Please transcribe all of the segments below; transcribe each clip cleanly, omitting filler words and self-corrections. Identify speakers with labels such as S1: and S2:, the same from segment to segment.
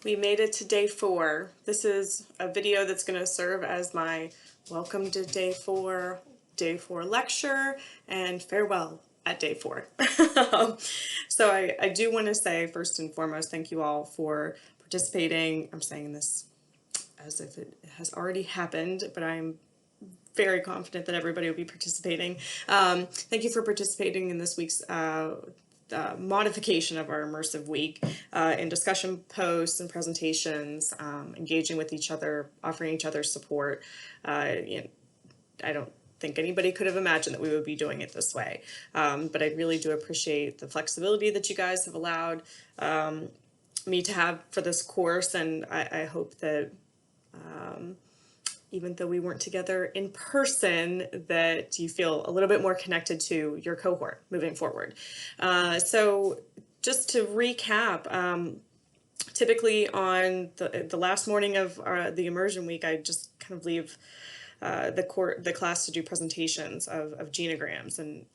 S1: We made it to day 4. This is a video that's going to serve as my welcome to day 4 lecture, and farewell at day 4. So I do want to say, first and foremost, thank you all for participating. I'm saying this as if it has already happened, but I'm very confident that everybody will be participating. Thank you for participating in this week's modification of our immersive week in discussion posts and presentations, engaging with each other, offering each other support. I don't think anybody could have imagined that we would be doing it this way. But I really do appreciate the flexibility that you guys have allowed me to have for this course, and I hope that even though we weren't together in person, that you feel a little bit more connected to your cohort moving forward. So just to recap, typically on the last morning of the immersion week, I just kind of leave the class to do presentations of genograms, and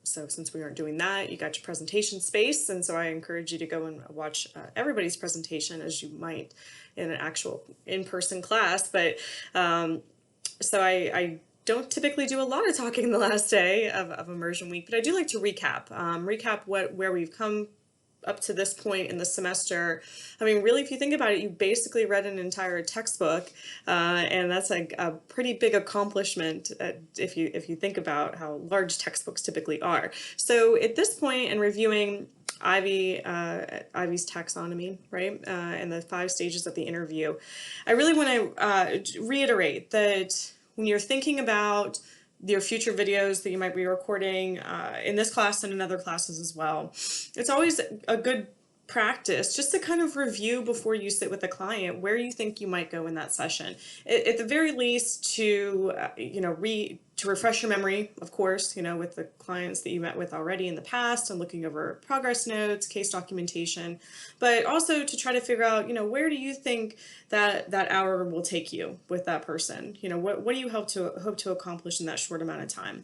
S1: so since we aren't doing that, you got your presentation space, and so I encourage you to go and watch everybody's presentation as you might in an actual in-person class. But so I don't typically do a lot of talking the last day of immersion week, but I do like to recap where we've come up to this point in the semester. I mean, really, if you think about it, you basically read an entire textbook, and that's a pretty big accomplishment if you think about how large textbooks typically are. So at this point, in reviewing Ivy's taxonomy, right, and the 5 stages of the interview, I really want to reiterate that when you're thinking about your future videos that you might be recording in this class and in other classes as well, it's always a good practice just to kind of review before you sit with a client where you think you might go in that session. At the very least, to to refresh your memory, of course, with the clients that you met with already in the past, and looking over progress notes, case documentation, but also to try to figure out, where do you think that hour will take you with that person? What do you hope to accomplish in that short amount of time?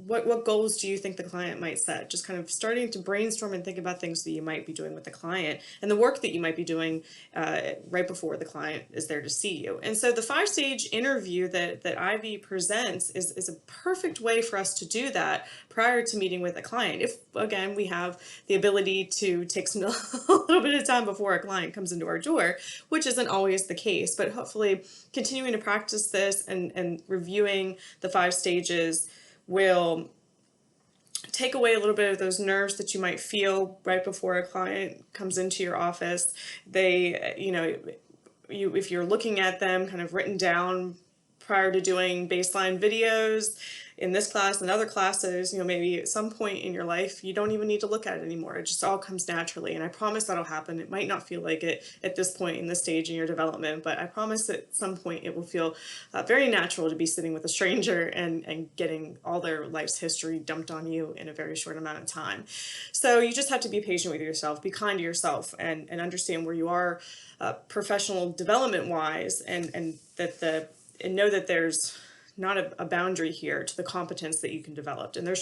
S1: What goals do you think the client might set? Just kind of starting to brainstorm and think about things that you might be doing with the client, and the work that you might be doing right before the client is there to see you. And so the 5-stage interview that Ivy presents is a perfect way for us to do that prior to meeting with a client. If, again, we have the ability to take a little bit of time before a client comes into our door, which isn't always the case, but hopefully continuing to practice this and reviewing the 5 stages will take away a little bit of those nerves that you might feel right before a client comes into your office. If you're looking at them kind of written down prior to doing baseline videos in this class and other classes, maybe at some point in your life, you don't even need to look at it anymore. It just all comes naturally. And I promise that'll happen. It might not feel like it at this point in this stage in your development, but I promise at some point it will feel very natural to be sitting with a stranger and getting all their life's history dumped on you in a very short amount of time. So you just have to be patient with yourself, be kind to yourself, and understand where you are professional development wise, and know that there's not a boundary here to the competence that you can develop, and there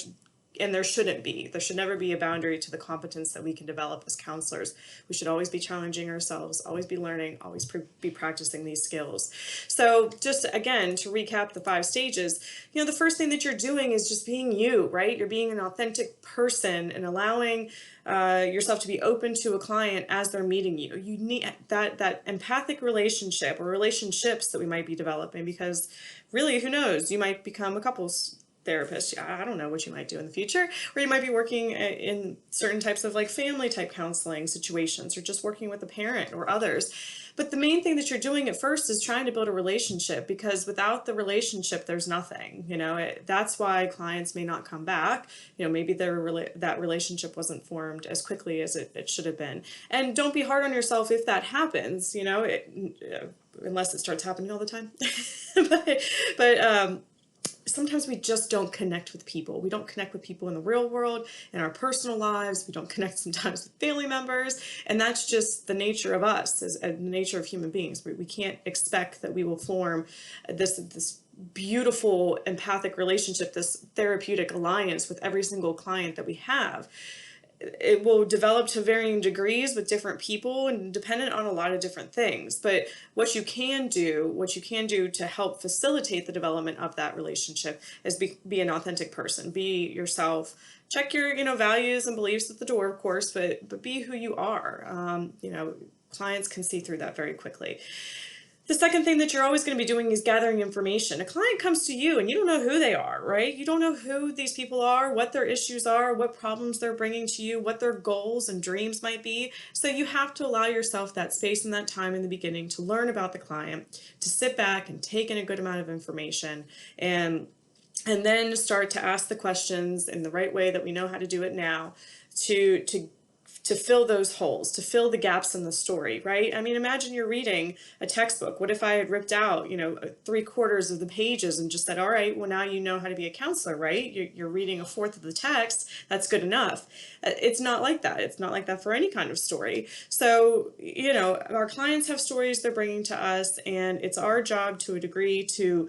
S1: shouldn't be. There should never be a boundary to the competence that we can develop as counselors. We should always be challenging ourselves, always be learning, always be practicing these skills. So just again, to recap the 5 stages, the first thing that you're doing is just being you, right? You're being an authentic person and allowing yourself to be open to a client as they're meeting you. You need that empathic relationship, or relationships that we might be developing, because really, who knows, you might become a couples therapist. I don't know what you might do in the future, or you might be working in certain types of family type counseling situations, or just working with a parent or others. But the main thing that you're doing at first is trying to build a relationship, because without the relationship, there's nothing. That's why clients may not come back. Maybe that relationship wasn't formed as quickly as it should have been. And don't be hard on yourself if that happens. Unless it starts happening all the time. but sometimes we just don't connect with people. We don't connect with people in the real world, in our personal lives. We don't connect sometimes with family members. And that's just the nature of us, as the nature of human beings. We can't expect that we will form this beautiful empathic relationship, this therapeutic alliance with every single client that we have. it will develop to varying degrees with different people and dependent on a lot of different things. But what you can do to help facilitate the development of that relationship is be an authentic person, be yourself. Check your, values and beliefs at the door, of course, but be who you are. Clients can see through that very quickly. The second thing that you're always going to be doing is gathering information. A client comes to you and you don't know who they are, right? You don't know who these people are, what their issues are, what problems they're bringing to you, what their goals and dreams might be. So you have to allow yourself that space and that time in the beginning to learn about the client, to sit back and take in a good amount of information, and then start to ask the questions in the right way that we know how to do it now to fill those holes, to fill the gaps in the story, right? I mean, imagine you're reading a textbook. What if I had ripped out, 3/4 of the pages and just said, all right, well, now you know how to be a counselor, right? You're reading a fourth of the text. That's good enough. It's not like that. It's not like that for any kind of story. So, our clients have stories they're bringing to us, and it's our job to a degree to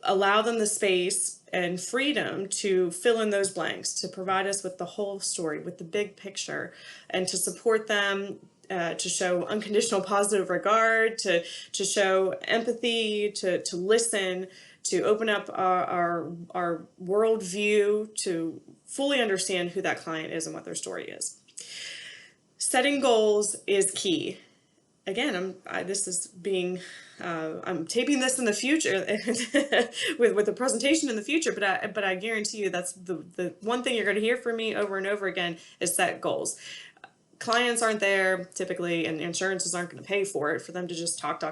S1: allow them the space and freedom to fill in those blanks, to provide us with the whole story, with the big picture, and to support them, to show unconditional positive regard, to show empathy, to listen, to open up our worldview, to fully understand who that client is and what their story is. Setting goals is key. Again, I'm taping this in the future with a presentation in the future, but I guarantee you that's the one thing you're going to hear from me over and over again is set goals. Clients aren't there typically, and insurances aren't going to pay for it, for them to just talk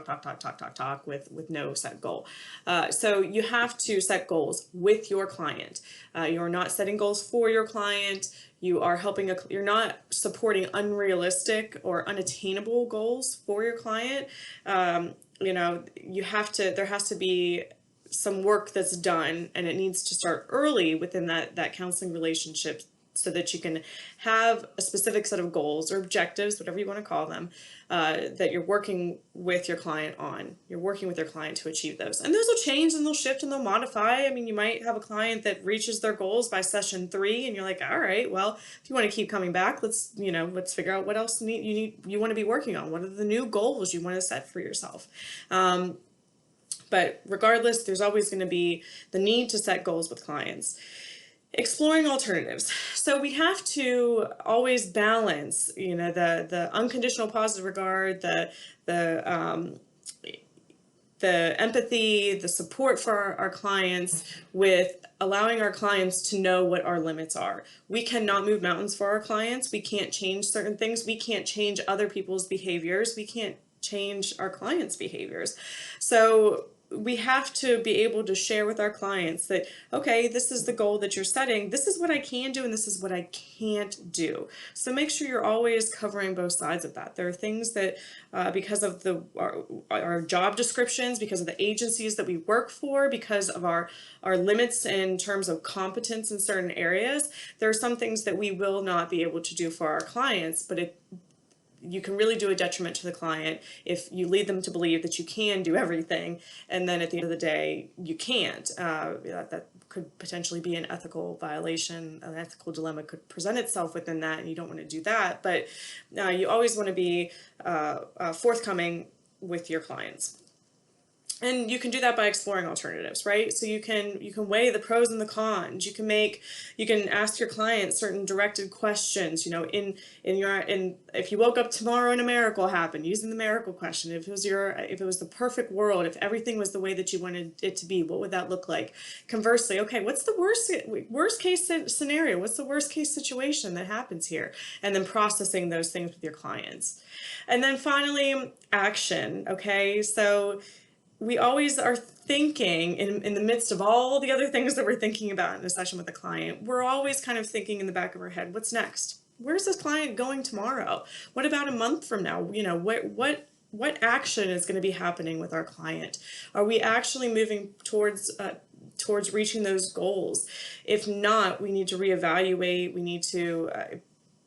S1: with no set goal. So you have to set goals with your client. You're not setting goals for your client. You are you're not supporting unrealistic or unattainable goals for your client. There has to be some work that's done, and it needs to start early within that counseling relationship, so that you can have a specific set of goals or objectives, whatever you want to call them, that you're working with your client on. You're working with your client to achieve those. And those will change and they'll shift and they'll modify. I mean, you might have a client that reaches their goals by session 3 and you're like, all right, well, if you want to keep coming back, let's figure out what else you want to be working on. What are the new goals you want to set for yourself? But regardless, there's always going to be the need to set goals with clients. Exploring alternatives. So we have to always balance, the unconditional positive regard, the empathy, the support for our clients, with allowing our clients to know what our limits are. We cannot move mountains for our clients. We can't change certain things. We can't change other people's behaviors. We can't change our clients' behaviors. So we have to be able to share with our clients that, okay, this is the goal that you're setting. This is what I can do and this is what I can't do. So make sure you're always covering both sides of that. There are things that, because of our job descriptions, because of the agencies that we work for, because of our limits in terms of competence in certain areas, there are some things that we will not be able to do for our clients, but you can really do a detriment to the client if you lead them to believe that you can do everything, and then at the end of the day, you can't. That could potentially be an ethical violation. An ethical dilemma could present itself within that, and you don't want to do that. But you always want to be forthcoming with your clients. And you can do that by exploring alternatives, right? So you can weigh the pros and the cons. You can ask your client certain directed questions. If you woke up tomorrow and a miracle happened, using the miracle question. If it was the perfect world, if everything was the way that you wanted it to be, what would that look like? Conversely, okay, what's the worst case scenario? What's the worst case situation that happens here? And then processing those things with your clients. And then finally, action. Okay, so we always are thinking in the midst of all the other things that we're thinking about in a session with a client, we're always kind of thinking in the back of our head, what's next? Where's this client going tomorrow? What about a month from now? What action is going to be happening with our client? Are we actually moving towards reaching those goals? If not, we need to reevaluate. We need to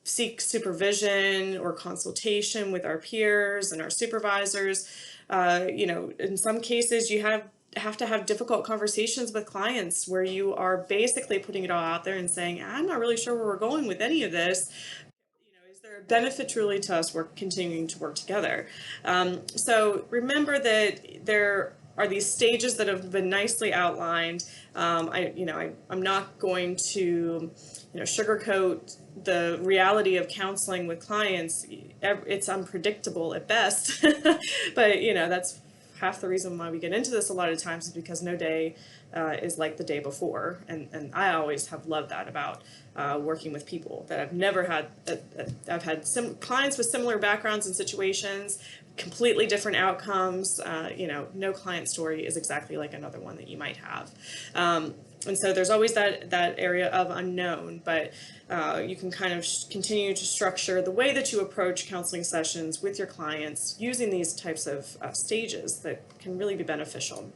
S1: seek supervision or consultation with our peers and our supervisors. In some cases you have have to have difficult conversations with clients where you are basically putting it all out there and saying, I'm not really sure where we're going with any of this. Is there a benefit truly to us work continuing to work together? So remember that there are these stages that have been nicely outlined. I'm not going to, sugarcoat the reality of counseling with clients. It's unpredictable at best, but that's half the reason why we get into this a lot of times is because no day is like the day before. And I always have loved that about working with people that I've never had. I've had clients with similar backgrounds and situations, completely different outcomes. No client story is exactly like another one that you might have. And so there's always that area of unknown, but you can kind of continue to structure the way that you approach counseling sessions with your clients using these types of stages that can really be beneficial.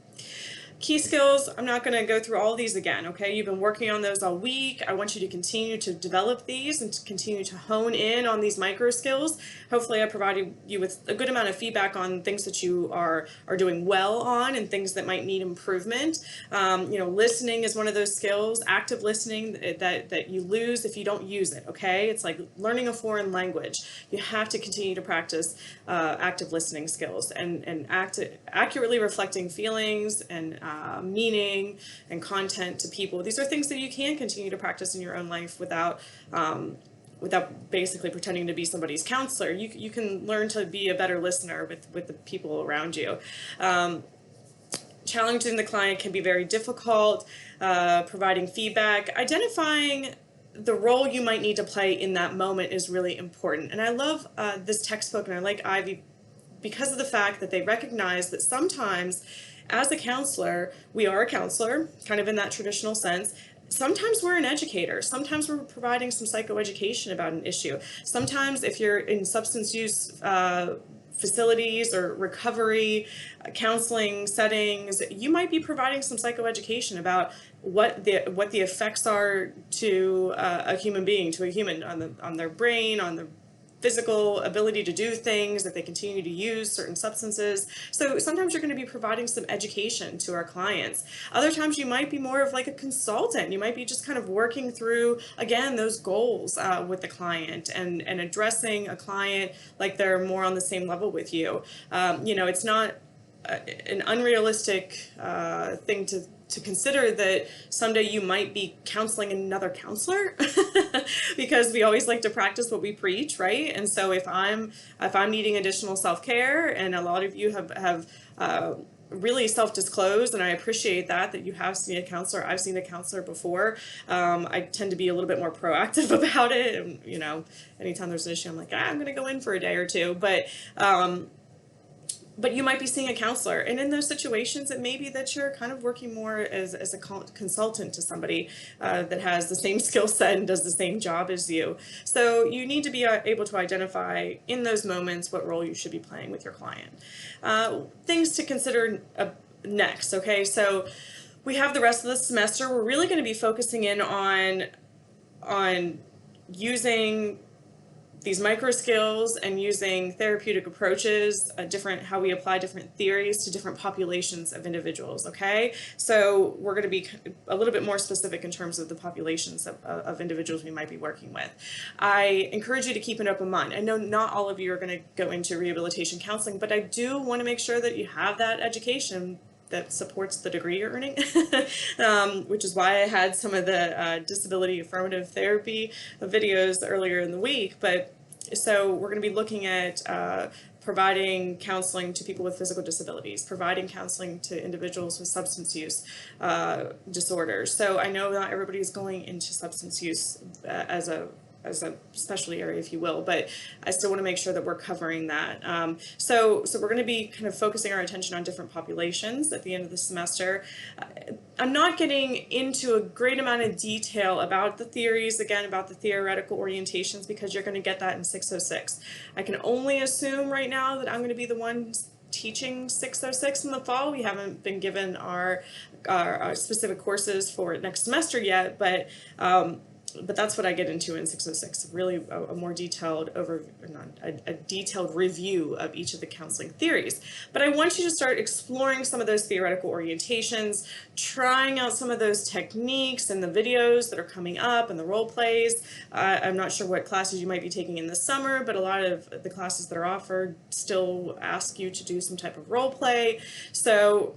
S1: Key skills, I'm not going to go through all of these again, okay? You've been working on those all week. I want you to continue to develop these and to continue to hone in on these micro skills. Hopefully I provided you with a good amount of feedback on things that you are doing well on and things that might need improvement. Listening is one of those skills, active listening that you lose if you don't use it, okay? It's like learning a foreign language. You have to continue to practice active listening skills and accurately reflecting feelings and meaning and content to people. These are things that you can continue to practice in your own life without basically pretending to be somebody's counselor. You can learn to be a better listener with the people around you. Challenging the client can be very difficult. Providing feedback, identifying the role you might need to play in that moment is really important. And I love this textbook, and I like Ivy because of the fact that they recognize that sometimes as a counselor, we are a counselor, kind of in that traditional sense. Sometimes we're an educator. Sometimes we're providing some psychoeducation about an issue. Sometimes if you're in substance use facilities or recovery counseling settings, you might be providing some psychoeducation about what the effects are to a human being, to a human, on their brain, on the physical ability to do things, if they continue to use certain substances. So sometimes you're going to be providing some education to our clients. Other times you might be more of like a consultant. You might be just kind of working through, again, those goals with the client and addressing a client like they're more on the same level with you. It's not an unrealistic thing to consider that someday you might be counseling another counselor because we always like to practice what we preach, right? And so if I'm needing additional self-care, and a lot of you have really self-disclosed, and I appreciate that you have seen a counselor. I've seen a counselor before. I tend to be a little bit more proactive about it. And, anytime there's an issue, I'm like, I'm going to go in for a day or two. But you might be seeing a counselor, and in those situations it may be that you're kind of working more as a consultant to somebody that has the same skill set and does the same job as you. So you need to be able to identify in those moments what role you should be playing with your client. Things to consider next, okay? So we have the rest of the semester. We're really going to be focusing in on using these micro skills and using therapeutic approaches, how we apply different theories to different populations of individuals, okay? So we're going to be a little bit more specific in terms of the populations of individuals we might be working with. I encourage you to keep an open mind. I know not all of you are going to go into rehabilitation counseling, but I do want to make sure that you have that education that supports the degree you're earning, which is why I had some of the disability affirmative therapy videos earlier in the week. But so we're going to be looking at providing counseling to people with physical disabilities, providing counseling to individuals with substance use disorders. So I know not everybody is going into substance use as a specialty area, if you will, but I still want to make sure that we're covering that. So we're going to be kind of focusing our attention on different populations at the end of the semester. I'm not getting into a great amount of detail about the theories, again, about the theoretical orientations, because you're going to get that in 606. I can only assume right now that I'm going to be the one teaching 606 in the fall. We haven't been given our specific courses for next semester yet, but but that's what I get into in 606, really a more detailed a detailed review of each of the counseling theories. But I want you to start exploring some of those theoretical orientations, trying out some of those techniques and the videos that are coming up and the role plays. I'm not sure what classes you might be taking in the summer, but a lot of the classes that are offered still ask you to do some type of role play. So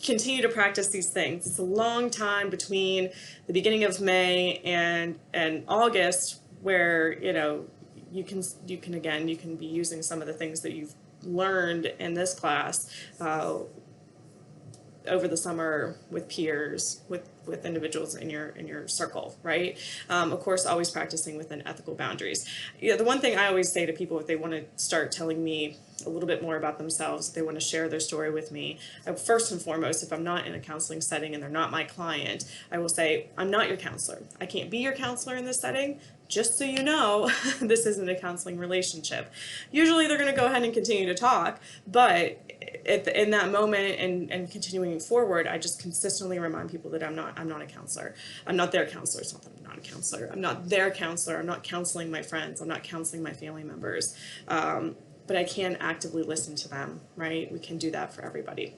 S1: continue to practice these things. It's a long time between the beginning of May and August where, you can be using some of the things that you've learned in this class over the summer with peers, with individuals in your circle, right? Of course, always practicing within ethical boundaries. The one thing I always say to people if they want to start telling me a little bit more about themselves, if they want to share their story with me, first and foremost, if I'm not in a counseling setting and they're not my client, I will say, I'm not your counselor. I can't be your counselor in this setting. Just so you know, this isn't a counseling relationship. Usually they're going to go ahead and continue to talk, but in that moment and continuing forward, I just consistently remind people that I'm not a counselor. I'm not their counselor. It's not that I'm not a counselor. I'm not their counselor. I'm not counseling my friends. I'm not counseling my family members. But I can actively listen to them, right? We can do that for everybody.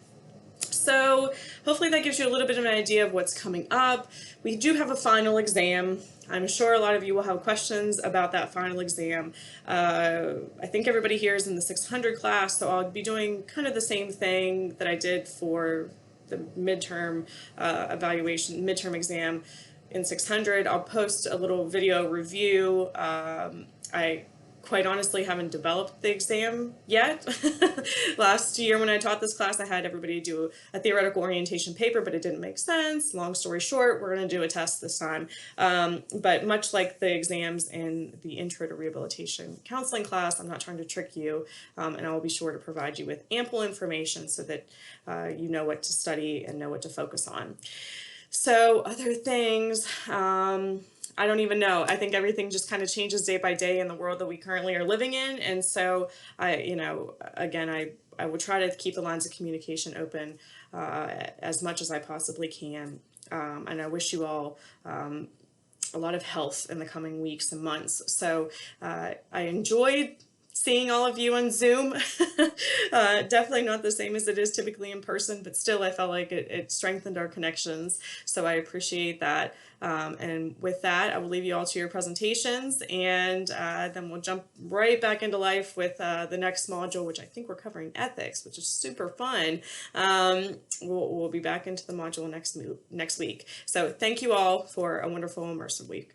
S1: So hopefully that gives you a little bit of an idea of what's coming up. We do have a final exam. I'm sure a lot of you will have questions about that final exam. I think everybody here is in the 600 class, so I'll be doing kind of the same thing that I did for the midterm midterm exam in 600. I'll post a little video review. I quite honestly haven't developed the exam yet. Last year when I taught this class, I had everybody do a theoretical orientation paper, but it didn't make sense. Long story short, we're going to do a test this time. But much like the exams in the Intro to Rehabilitation Counseling class, I'm not trying to trick you, and I will be sure to provide you with ample information so that you know what to study and know what to focus on. So other things, I don't even know. I think everything just kind of changes day by day in the world that we currently are living in. And so again, I would try to keep the lines of communication open as much as I possibly can. And I wish you all a lot of health in the coming weeks and months. So I enjoyed seeing all of you on Zoom. Definitely not the same as it is typically in person, but still I felt like it strengthened our connections. So I appreciate that. And with that, I will leave you all to your presentations, and then we'll jump right back into life with the next module, which I think we're covering ethics, which is super fun. We'll be back into the module next week. So thank you all for a wonderful immersive week.